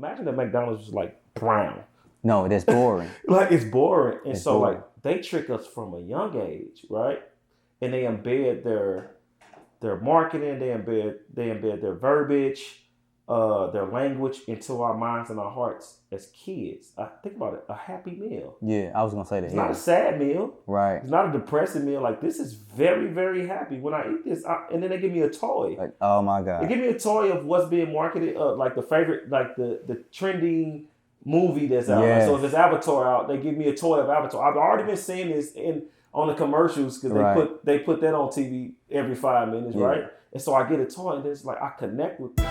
imagine that McDonald's was like brown. No, that's boring. Like it's boring. And it's so boring. like they trick us from a young age, right? And they embed their marketing, they embed their verbiage, their language into our minds and our hearts as kids. Think about it, a happy meal. Yeah, I was gonna say that. It's not a sad meal. Right. It's not a depressing meal. Like this is very, very happy. When I eat this, and then they give me a toy. Like, oh my God. They give me a toy of what's being marketed, like the favorite, like the trending movie that's out. Yes. Like, so if it's Avatar out, they give me a toy of Avatar. I've already been seeing this on the commercials because they put that on TV every 5 minutes, right? And so I get a toy, and it's like I connect with it.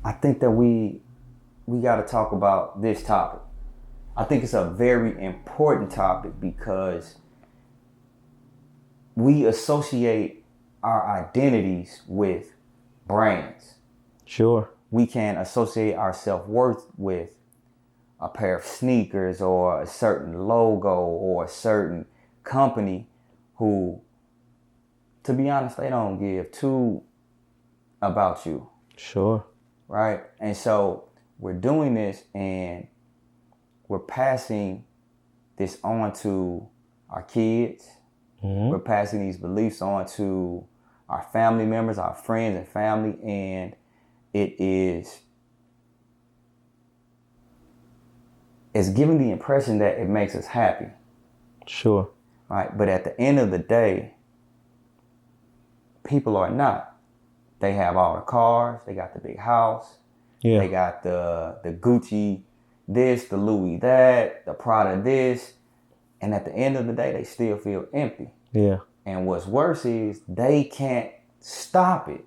I think that we got to talk about this topic. I think it's a very important topic because we associate our identities with brands. Sure. We can associate our self-worth with a pair of sneakers or a certain logo or a certain company who, to be honest, they don't give two about you. Sure. Right? And so we're doing this and we're passing this on to our kids. Mm-hmm. We're passing these beliefs on to our family members, our friends and family, and it's giving the impression that it makes us happy. Sure. Right? But at the end of the day, people are not. They have all the cars, they got the big house, they got the Gucci this, the Louis that, the Prada this, and at the end of the day, they still feel empty. Yeah. And what's worse is they can't stop it.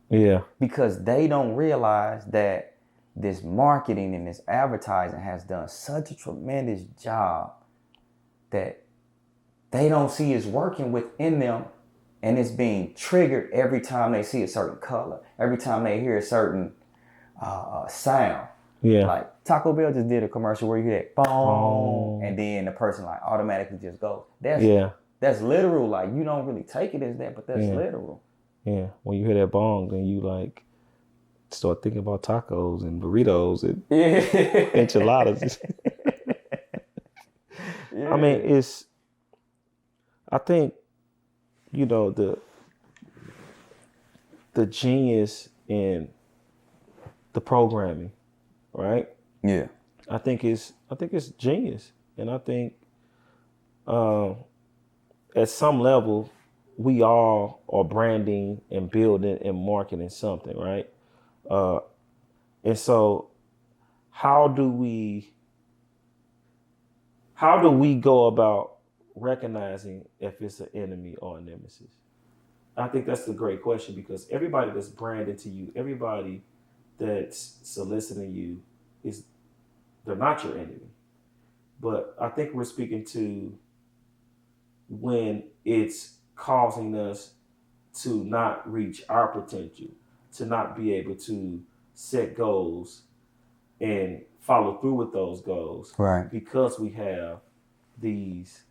Yeah. Because they don't realize that this marketing and this advertising has done such a tremendous job that they don't see is working within them. And it's being triggered every time they see a certain color, every time they hear a certain sound. Yeah. Like Taco Bell just did a commercial where you hear that boom, and then the person like automatically just goes. That's literal. Like you don't really take it as that, but that's literal. Yeah. When you hear that bong, then you like start thinking about tacos and burritos and enchiladas. I mean, I think, you know, the genius in the programming, right? Yeah. I think it's genius. And I think at some level we all are branding and building and marketing something, right? And so how do we go about recognizing if it's an enemy or a nemesis? I think that's a great question because everybody that's branded to you, everybody that's soliciting you, they're not your enemy. But I think we're speaking to when it's causing us to not reach our potential, to not be able to set goals and follow through with those goals. Right. Because we have these,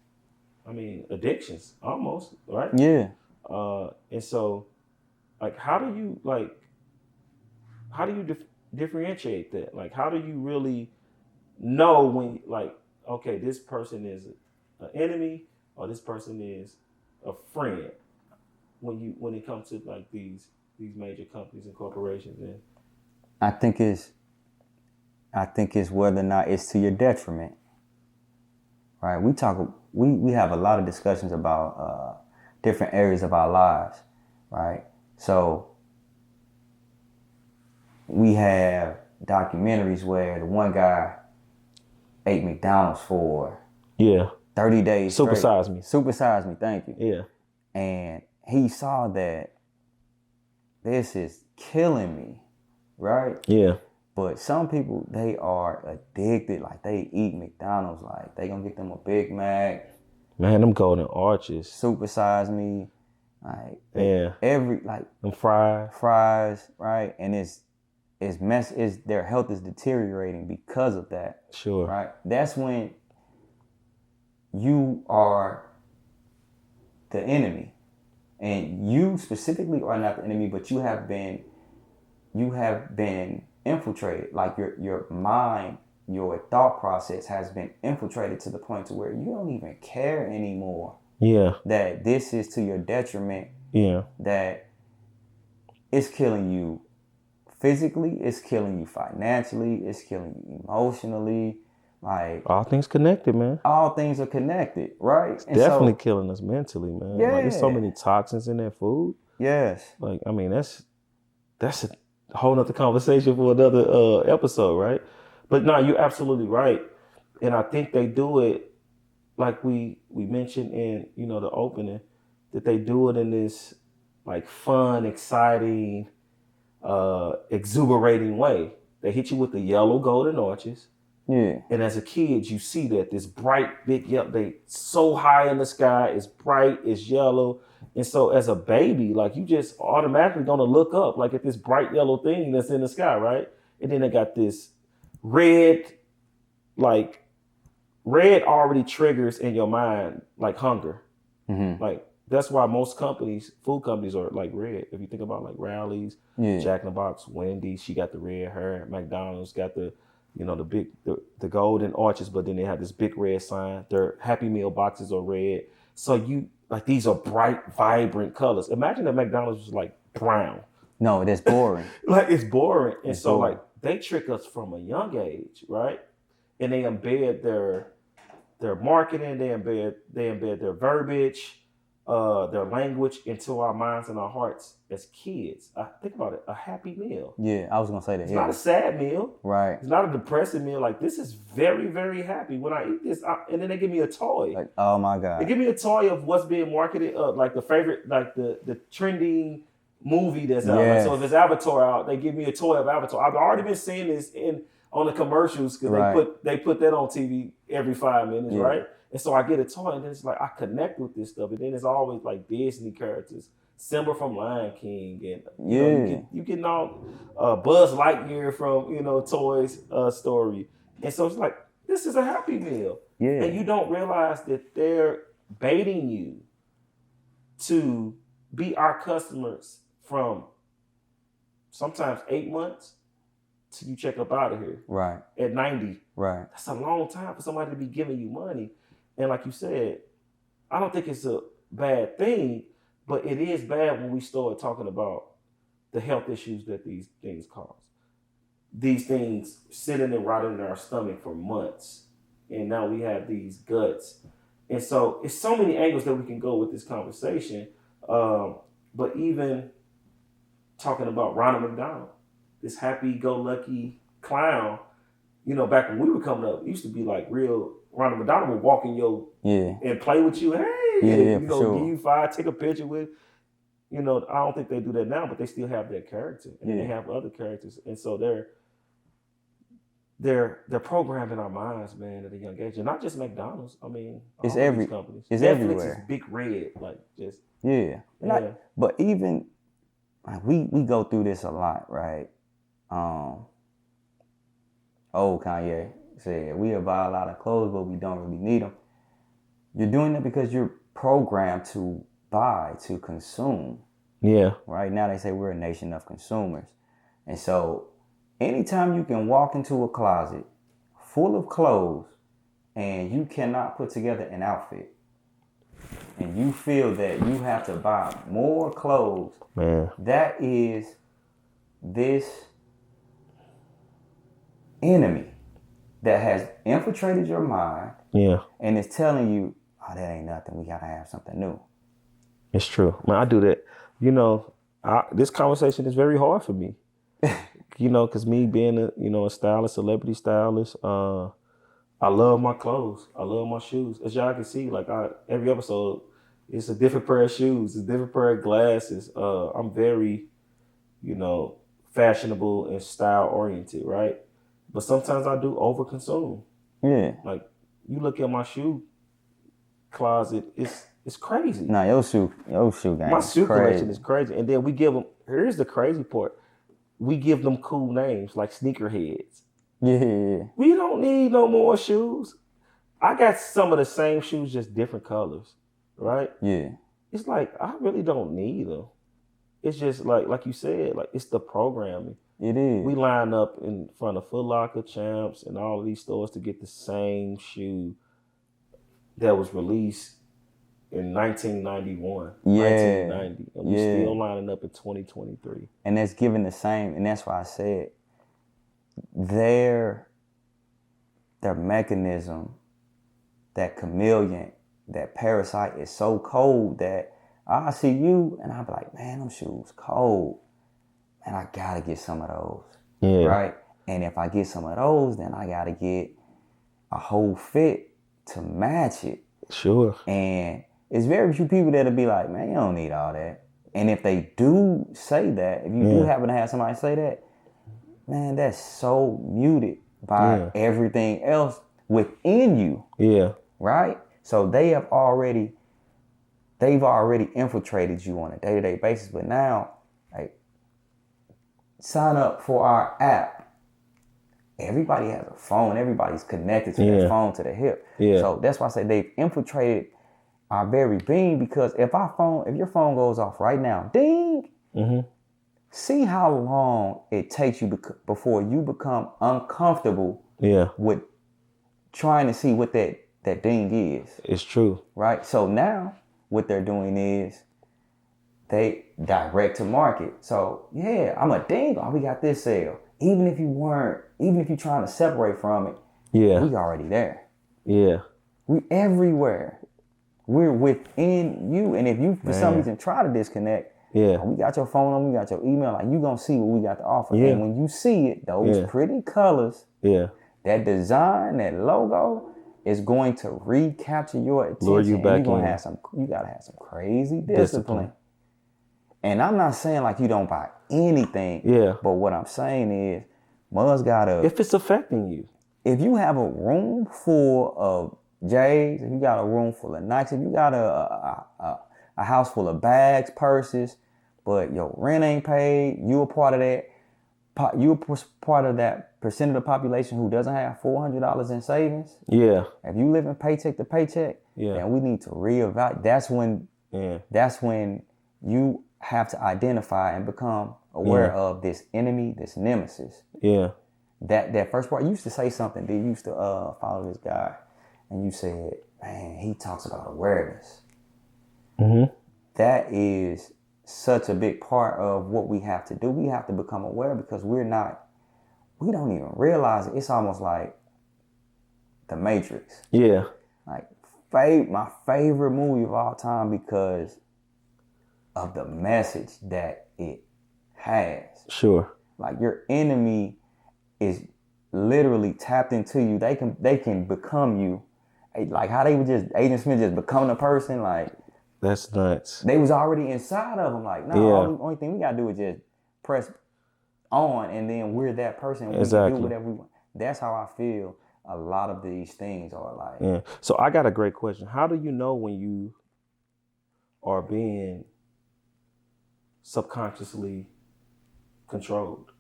addictions almost, right? Yeah. And so, like, how do you differentiate that? Like, how do you really know when, like, okay, this person is an enemy or this person is a friend when it comes to like these major companies and corporations? And I think it's whether or not it's to your detriment. Right? We have a lot of discussions about different areas of our lives, right? So we have documentaries where the one guy ate McDonald's for 30 days Supersize Me. Supersize Me, thank you. Yeah. And he saw that this is killing me, right? Yeah. But some people, they are addicted. Like, they eat McDonald's. Like, they gonna get them a Big Mac. Man, them golden arches. Supersize me. Like, Yeah. them fries, right? And it's their health is deteriorating because of that. Sure. Right? That's when you are the enemy. And you specifically are not the enemy, but you have been infiltrated. Like, your mind, your thought process has been infiltrated to the point to where you don't even care anymore. Yeah. That this is to your detriment. Yeah. That it's killing you physically, it's killing you financially, it's killing you emotionally. Like, all things connected, man. All things are connected, right? It's definitely killing us mentally, man. Yeah. Like, there's so many toxins in that food. Yes. Like, I mean, that's a whole nother conversation for another episode, right? But no, you're absolutely right. And I think they do it like we mentioned in, the opening, that they do it in this like fun, exciting, exuberating way. They hit you with the yellow golden arches. Yeah. And as a kid, you see that this bright, big yellow, they so high in the sky, it's bright, it's yellow. And so as a baby, like, you just automatically gonna look up like at this bright yellow thing that's in the sky, right? And then they got this red already triggers in your mind like hunger. Mm-hmm. Like, that's why most food companies are like red. If you think about like Rowley's, Jack in the Box, Wendy's, she got the red hair. McDonald's got the the golden arches, but then they have this big red sign. Their Happy Meal boxes are red. So these are bright, vibrant colors. Imagine that McDonald's was like brown. No, that's boring. Like, it's boring. And it's so boring. Like, they trick us from a young age, right? And they embed their marketing, they embed their verbiage, their language into our minds and our hearts as kids. Think about it, a Happy Meal. Yeah, I was gonna say that. It's not a sad meal. Right. It's not a depressing meal. Like, this is very, very happy. When I eat this, and then they give me a toy. Like, oh my God. They give me a toy of what's being marketed, like the favorite, like the trending movie that's out. Yes. Like, so if it's Avatar out, they give me a toy of Avatar. I've already been seeing this on the commercials because they put that on TV every 5 minutes, right? And so I get a toy, and then it's like I connect with this stuff. And then it's always like Disney characters, Simba from Lion King, and you getting all Buzz Lightyear from Toys Story. And so it's like, this is a Happy Meal, and you don't realize that they're baiting you to be our customers from sometimes 8 months till you check up out of here. Right. At 90. Right. That's a long time for somebody to be giving you money. And like you said, I don't think it's a bad thing, but it is bad when we start talking about the health issues that these things cause. These things sitting and rotting in our stomach for months. And now we have these guts. And so it's so many angles that we can go with this conversation. But even talking about Ronald McDonald, this happy-go-lucky clown, back when we were coming up, it used to be like real. Ronald McDonald would walk in and play with you. Hey, sure. Give you $5, take a picture with. I don't think they do that now, but they still have their character, and they have other characters, and so they're programming our minds, man, at a young age, and not just McDonald's. I mean, it's these companies. It's Netflix everywhere. Is big red, like just But even like we go through this a lot, right? Old Kanye said, we buy a lot of clothes, but we don't really need them. You're doing it because you're programmed to buy, to consume. Yeah. Right now they say we're a nation of consumers. And so anytime you can walk into a closet full of clothes and you cannot put together an outfit and you feel that you have to buy more clothes, man, that is this enemy that has infiltrated your mind, and is telling you, oh, that ain't nothing, we gotta have something new. It's true, man. I do that. This conversation is very hard for me, because me being a stylist, celebrity stylist, I love my clothes, I love my shoes. As y'all can see, like every episode, it's a different pair of shoes, it's a different pair of glasses. I'm very, fashionable and style oriented, right? But sometimes I do overconsume. Yeah. Like you look at my shoe closet, it's crazy. Nah, your shoe game My is shoe collection crazy. is crazy. And then we give them, here's the crazy part. We give them cool names like sneakerheads. Yeah. We don't need no more shoes. I got some of the same shoes, just different colors, right? Yeah. It's like I really don't need them. It's just like you said, like it's the programming. It is. We line up in front of Foot Locker, Champs, and all of these stores to get the same shoe that was released in 1991, 1990, and we still lining up in 2023. And that's given the same, and that's why I said their mechanism, that chameleon, that parasite is so cold that I see you and I be like, man, them shoes cold. And I gotta get some of those. Yeah. Right? And if I get some of those, then I gotta get a whole fit to match it. Sure. And it's very few people that'll be like, man, you don't need all that. And if they do say that, if you do happen to have somebody say that, man, that's so muted by everything else within you. Yeah. Right? So they've already infiltrated you on a day-to-day basis. But now, like, sign up for our app. Everybody has a phone. Everybody's connected to their phone, to the hip. Yeah. So that's why I say they've infiltrated our very being, because if your phone goes off right now, ding, see how long it takes you before you become uncomfortable with trying to see what that ding is. It's true. Right? So now what they're doing is they direct to market. So yeah, I'm a ding. Oh, we got this sale. Even if you're trying to separate from it, we already there. Yeah. We everywhere. We're within you. And if you for some reason try to disconnect, we got your phone on, we got your email, like you gonna see what we got to offer. Yeah. And when you see it, those pretty colors, that design, that logo is going to recapture your attention. Lure you back in. You gotta have some crazy discipline. And I'm not saying like you don't buy anything. Yeah. But what I'm saying is, Muzz gotta, if it's affecting you. If you have a room full of J's, if you got a room full of Nikes, if you got a house full of bags, purses, but your rent ain't paid, you a part of that. You a part of that percent of the population who doesn't have $400 in savings. Yeah. If you live in paycheck to paycheck, then we need to reevaluate. That's when you have to identify and become aware of this enemy, this nemesis. Yeah. That first part, you used to say something. You used to follow this guy, and you said, man, he talks about awareness. Mm-hmm. That is such a big part of what we have to do. We have to become aware, because we don't even realize it. It's almost like The Matrix. Yeah. Like my favorite movie of all time, because of the message that it has. Sure. Like your enemy is literally tapped into you. They can become you. Like how they would just, Agent Smith just become a person. Like that's nuts. They was already inside of them. Like, no, only thing we gotta do is just press on, and then we're that person. We can do whatever we want. That's how I feel a lot of these things are like. Yeah. So I got a great question. How do you know when you are being subconsciously controlled?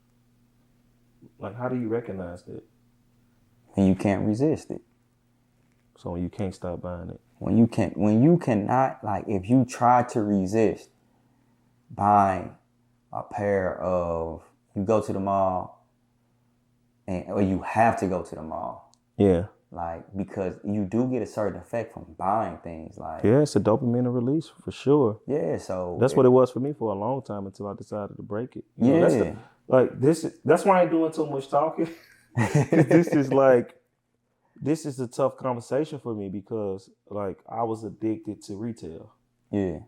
Like, how do you recognize that? And you can't resist it. So you can't stop buying it. When you cannot, like, if you try to resist buying a pair of, you go to the mall, or you have to go to the mall. Yeah. Like, because you do get a certain effect from buying things. Like, yeah, it's a dopamine release for sure. Yeah, so that's what it was for me for a long time until I decided to break it. You know, that's why I ain't doing too much talking. This is a tough conversation for me, because like I was addicted to retail. Yeah.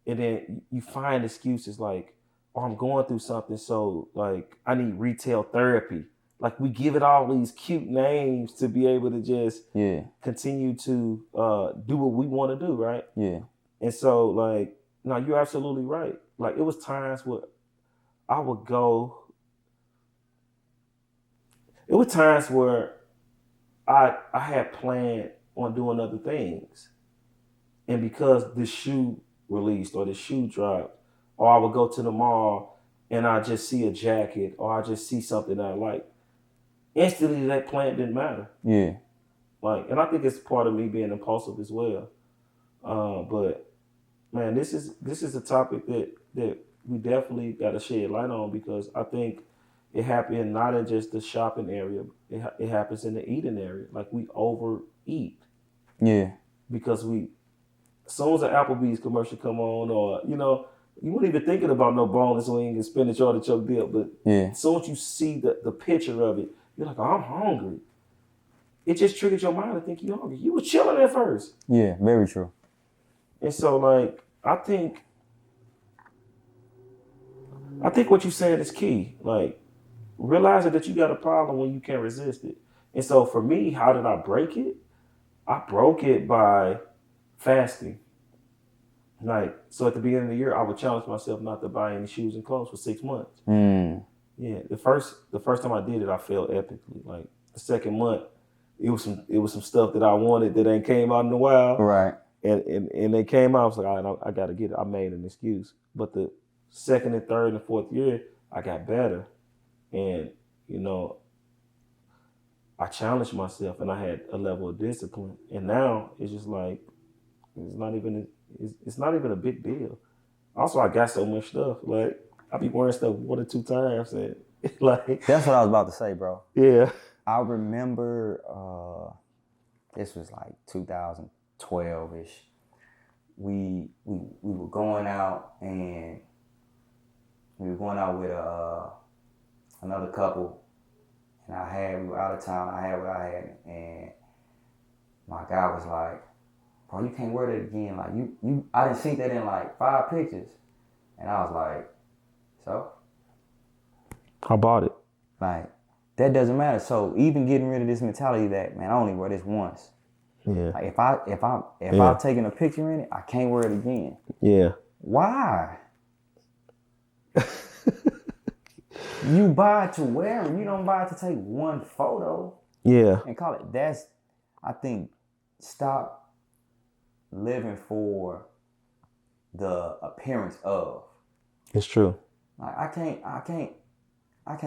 And then you find excuses like, oh, I'm going through something, so like I need retail therapy. Like we give it all these cute names to be able to just continue to do what we want to do, right? Yeah. And so like, no, you're absolutely right. Like it was times where I would go it were times where I had planned on doing other things, and because this shoe released or the shoe dropped, or I would go to the mall and I just see a jacket or I just see something that I like, instantly that plan didn't matter. Yeah. Like, and I think it's part of me being impulsive as well. But man, this is a topic that we definitely got to shed light on, because I think it happened not in just the shopping area. It happens in the eating area. Like, we overeat Yeah. because as soon as an Applebee's commercial come on, or you weren't even thinking about no boneless wing and spinach artichoke dip, but Yeah. as soon as you see the picture of it, you're like, oh, I'm hungry. It just triggers your mind to think you're hungry. You were chilling at first. Yeah, very true. And so, like, I think what you're saying is key. Like, realizing that you got a problem when you can't resist it. And so for me, how did I break it? I broke it by fasting. Like, so at the beginning of the year, I would challenge myself not to buy any shoes and clothes for 6 months. Yeah, the first time I did it, I failed epically. Like, the second month, it was some stuff that I wanted that ain't came out in a while. Right. And they came out. I was like, all right, I got to get it. I made an excuse. But the second and third and fourth year, I got better. And, I challenged myself and I had a level of discipline. And now it's just like, it's not even a big deal. Also, I got so much stuff. Like, I be wearing stuff 1 or 2 times. And like, that's what I was about to say, bro. Yeah. I remember this was like 2012-ish. We were going out, and we were going out with another couple, and we were out of town. I had what I had, and my guy was like, "Bro, you can't wear that again. Like, you I didn't see that in like 5 pictures," and I was like, "So?" I bought it. Like, that doesn't matter. So even getting rid of this mentality that, man, I only wear this once. Yeah. Like, if I've taken a picture in it, I can't wear it again. Yeah. Why? You buy it to wear them. You don't buy it to take one photo. Yeah. And call it. I think, stop living for the appearance of. It's true. Like, I can't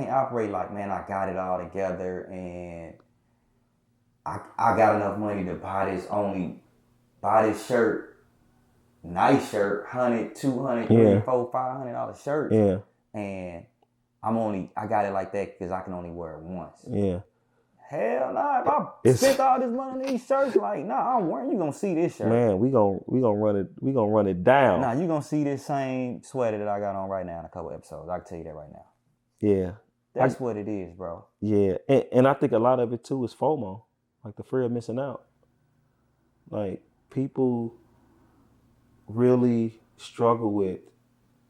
operate like, man, I got it all together and I got enough money to buy this shirt, nice shirt, $100, $200, $300, $400, $500 shirt. Yeah. And I got it like that because I can only wear it once. Yeah. Hell nah, if I spent all this money on these shirts, like, nah, I'm wearing, you gonna see this shirt. Man, we gonna run it down. Nah, you gonna see this same sweater that I got on right now in a couple episodes. I can tell you that right now. Yeah. That's what it is, bro. Yeah. And I think a lot of it too is FOMO. Like, the fear of missing out. Like, people really struggle with,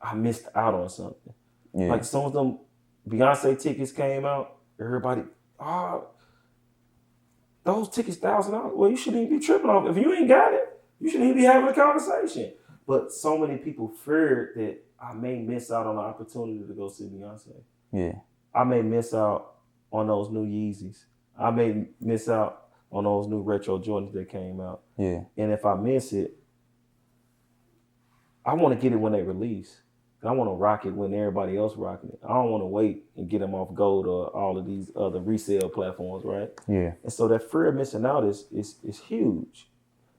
I missed out on something. Yeah. Like, some of them Beyonce tickets came out, everybody, those tickets $1,000. Well, you shouldn't even be tripping off. If you ain't got it, you shouldn't even be having a conversation. But so many people feared that I may miss out on the opportunity to go see Beyonce. Yeah. I may miss out on those new Yeezys. I may miss out on those new retro Jordans that came out. Yeah. And if I miss it, I want to get it when they release. And I want to rock it when everybody else rocking it. I don't want to wait and get them off Gold or all of these other resale platforms, right? Yeah. And so that fear of missing out is huge,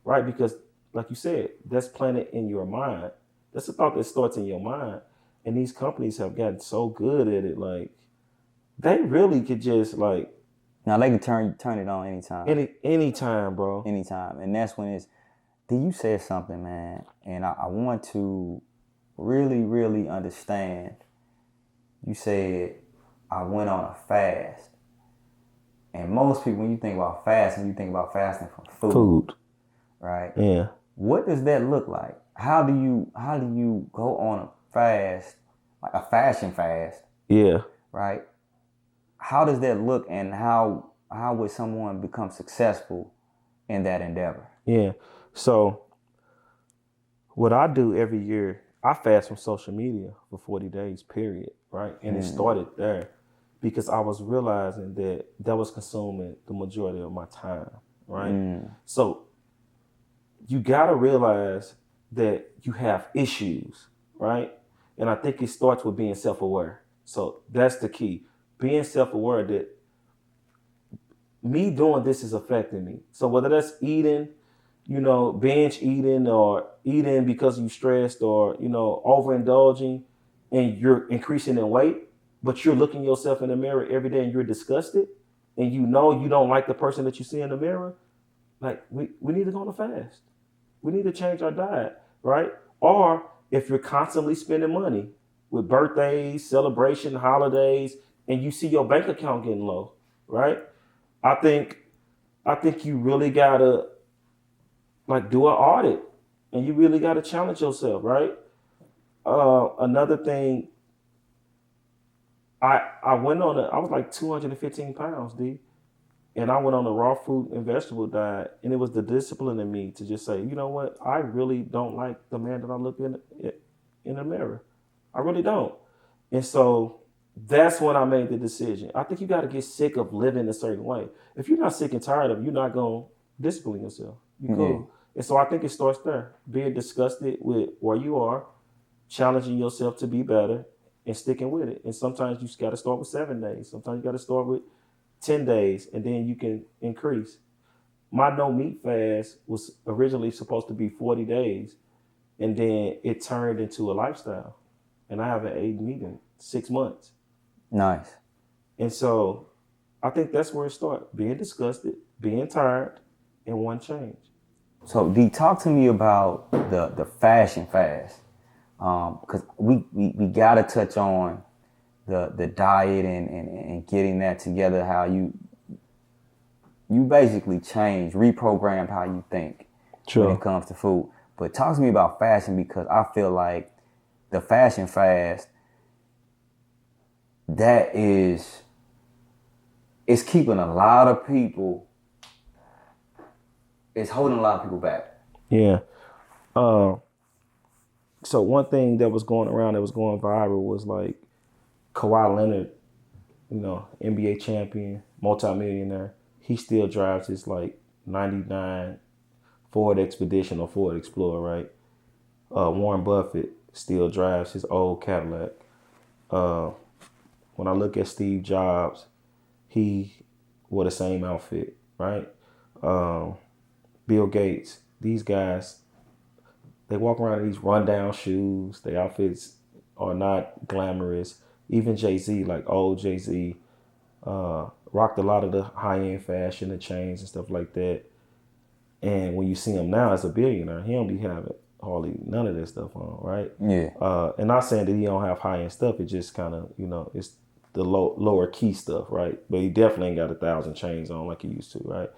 right? Because, like you said, that's planted in your mind. That's a thought that starts in your mind. And these companies have gotten so good at it, like, they really could just, like... Now, they can turn it on anytime. Anytime, bro. Anytime. And that's when you said something, man, and I want to really, really understand. You said, I went on a fast. And most people, when you think about fasting, you think about fasting from food. Right? Yeah. What does that look like? How do you go on a fast, like a fashion fast? Yeah. Right? How does that look, and how would someone become successful in that endeavor? Yeah. So what I do every year, I fast from social media for 40 days, period, right? And it started there. because I was realizing that was consuming the majority of my time, right? So you got to realize that you have issues, right? And I think it starts with being self-aware. So that's the key. Being self-aware that me doing this is affecting me. So whether that's eating, binge eating or eating because you're stressed or, overindulging and you're increasing in weight, but you're looking yourself in the mirror every day and you're disgusted and you know you don't like the person that you see in the mirror, like we need to go on a fast. We need to change our diet, right? Or if you're constantly spending money with birthdays, celebration, holidays, and you see your bank account getting low, right? I think I think you really gotta like do an audit, and you really gotta challenge yourself, right? Another thing, I went on I was like 215 pounds, D, and I went on a raw fruit and vegetable diet, and it was the discipline in me to just say, you know what, I really don't like the man that I look in the mirror. I really don't. And so that's when I made the decision. I think you got to get sick of living a certain way. If you're not sick and tired of it, you're not going to discipline yourself. You Yeah. cool. And so I think it starts there. Being disgusted with where you are, challenging yourself to be better, and sticking with it. And sometimes you got to start with 7 days. Sometimes you got to start with 10 days, and then you can increase. My no meat fast was originally supposed to be 40 days, and then it turned into a lifestyle. And I haven't eaten meat in 6 months. Nice. And so I think that's where it starts. Being disgusted, being tired, and one change. So D, talk to me about the fashion fast. Because we gotta touch on the diet and getting that together, how you basically change, reprogrammed how you think when it comes to food. But talk to me about fashion, because I feel like the fashion fast, that is, it's keeping a lot of people, it's holding a lot of people back. Yeah. So one thing that was going around that was going viral was like Kawhi Leonard, NBA champion, multimillionaire. He still drives his like 99 Ford Expedition or Ford Explorer, right? Warren Buffett still drives his old Cadillac. When I look at Steve Jobs, he wore the same outfit, right? Bill Gates, these guys, they walk around in these rundown shoes. Their outfits are not glamorous. Even Jay-Z, like old Jay-Z, rocked a lot of the high-end fashion, the chains and stuff like that. And when you see him now as a billionaire, he don't be having hardly none of that stuff on, right? Yeah. And not saying that he don't have high-end stuff. It just kind of, it's the lower key stuff, right? But he definitely ain't got 1,000 chains on like he used to, right?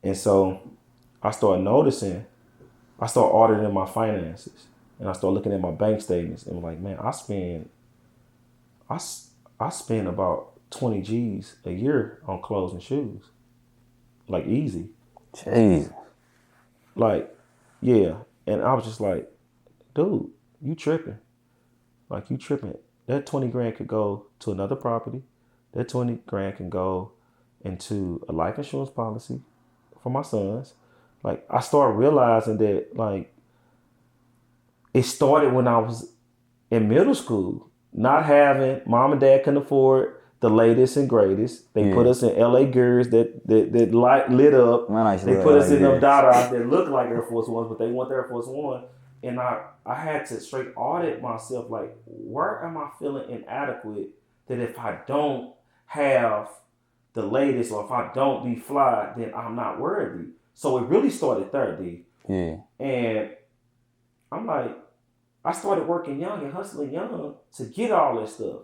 And so I started noticing, I started auditing my finances, and I started looking at my bank statements, and I'm like, man, I spend about 20 G's a year on clothes and shoes, like easy, Jesus. like, yeah. And I was just like, dude, you tripping? Like you tripping? That 20 grand could go to another property. That 20 grand can go into a life insurance policy for my sons. Like I started realizing that like it started when I was in middle school, not having mom and dad couldn't afford the latest and greatest. They put us in LA Gears that light lit up. Man, they put us in them Dada that look like Air Force Ones, but they want the Air Force One. And I had to straight audit myself, like, where am I feeling inadequate that if I don't have the latest or if I don't be fly, then I'm not worthy. So it really started there, D. Yeah. And I'm like, I started working young and hustling young to get all this stuff.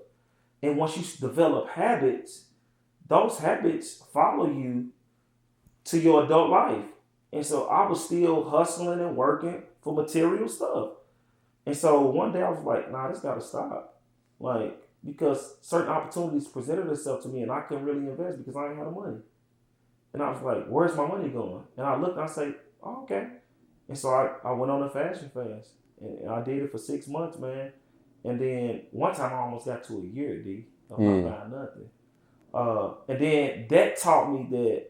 And once you develop habits, those habits follow you to your adult life. And so I was still hustling and working for material stuff. And so one day I was like, nah, this gotta stop. Like, because certain opportunities presented themselves to me and I couldn't really invest because I ain't had the money. And I was like, where's my money going? And I looked and I say, oh, okay. And so I went on a fashion fast. And I did it for 6 months, man. And then one time I almost got to a year, D. I'm not buying nothing. And then that taught me that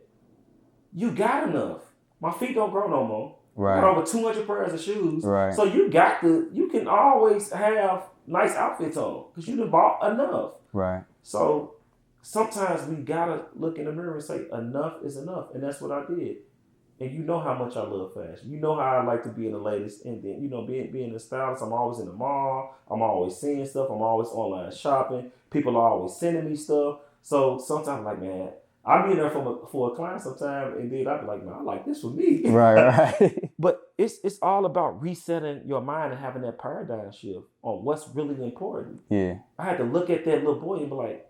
you got enough. My feet don't grow no more. Right. I got over 200 pairs of shoes. Right. So you can always have nice outfits on because you done bought enough. Right. So sometimes we gotta look in the mirror and say enough is enough, and that's what I did. And you know how much I love fashion. You know how I like to be in the latest, and then being a stylist. I'm always in the mall. I'm always seeing stuff. I'm always online shopping. People are always sending me stuff. So sometimes I'm like, man, I'll be in there for a client sometime, and then I'll be like, man, I like this for me. Right. But it's all about resetting your mind and having that paradigm shift on what's really important. Yeah. I had to look at that little boy and be like,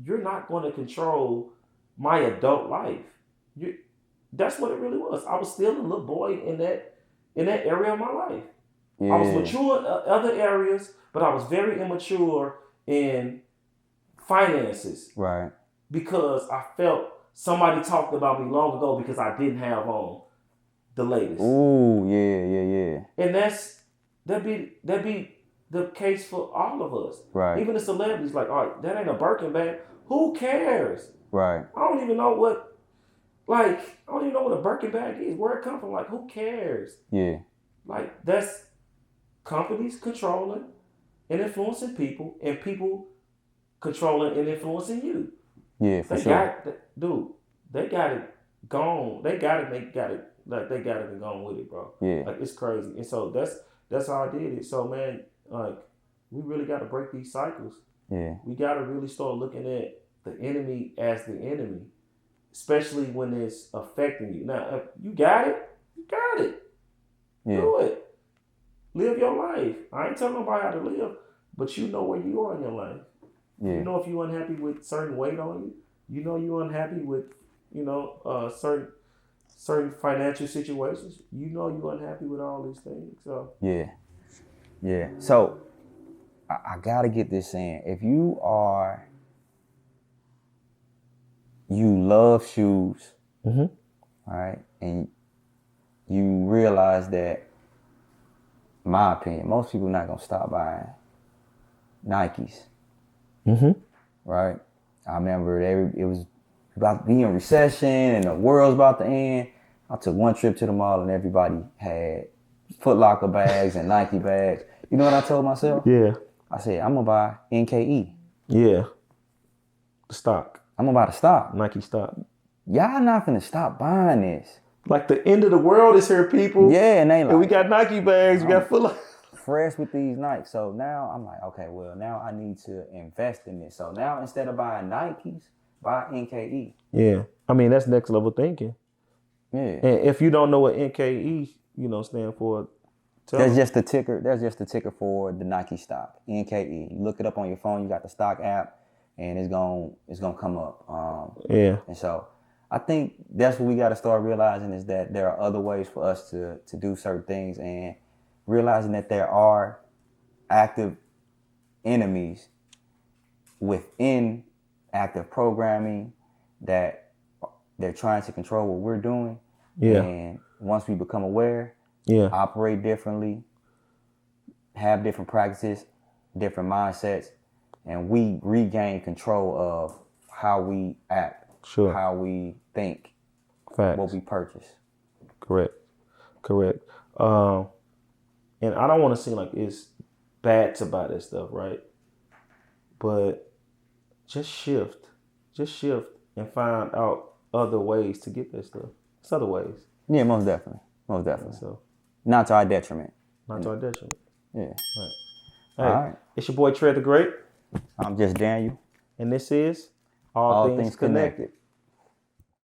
you're not going to control my adult life. That's what it really was. I was still a little boy in that area of my life. Yeah. I was mature in other areas, but I was very immature in finances. Right. Because I felt somebody talked about me long ago because I didn't have on the latest. Ooh, yeah. And that'd be the case for all of us. Right. Even the celebrities, like, all right, that ain't a Birkin bag. Who cares? Right. I don't even know what a Birkin bag is, where it come from. Like, who cares? Yeah. Like, that's companies controlling and influencing people, and people controlling and influencing you. Yeah, for sure. They got it gone. They got it and gone with it, bro. Yeah. Like, it's crazy. And so that's how I did it. So, man, like, we really got to break these cycles. Yeah. We got to really start looking at the enemy as the enemy, especially when it's affecting you. Now, if you got it, you got it. Yeah. Do it. Live your life. I ain't telling nobody how to live, but you know where you are in your life. Yeah. You know if you're unhappy with certain weight on you. You know you're unhappy with, certain financial situations. You know you're unhappy with all these things. So yeah. So I gotta get this in. If you love shoes, all right, and you realize that, my opinion, most people not gonna stop buying Nikes. Right? I remember it was about to be in recession and the world's about to end. I took one trip to the mall and everybody had Foot Locker bags and Nike bags. You know what I told myself? Yeah. I said, I'm gonna buy NKE. Yeah. The stock. I'm gonna buy the stock. Nike stock. Y'all not gonna stop buying this. Like, the end of the world is here, people. Yeah, and they like, and we got Nike bags, we got Foot Locker. Fresh with these Nikes. So now I'm like, okay, well, now I need to invest in this. So now instead of buying Nikes, buy NKE. Yeah. I mean, that's next level thinking. Yeah. And if you don't know what NKE, stand for, there's just the ticker for the Nike stock, NKE. You look it up on your phone, you got the stock app, and it's gonna come up. And so I think that's what we gotta start realizing, is that there are other ways for us to do certain things, and realizing that there are active enemies within active programming that they're trying to control what we're doing. Yeah. And once we become aware, operate differently, have different practices, different mindsets, and we regain control of how we act, how we think, what we purchase. Correct. And I don't want to seem like it's bad to buy that stuff, right? But just shift and find out other ways to get that stuff. It's other ways. Yeah, most definitely. So, not to our detriment. Yeah. Right. Hey, all right. It's your boy Tread the Great. I'm just Daniel. And this is All Things Connected.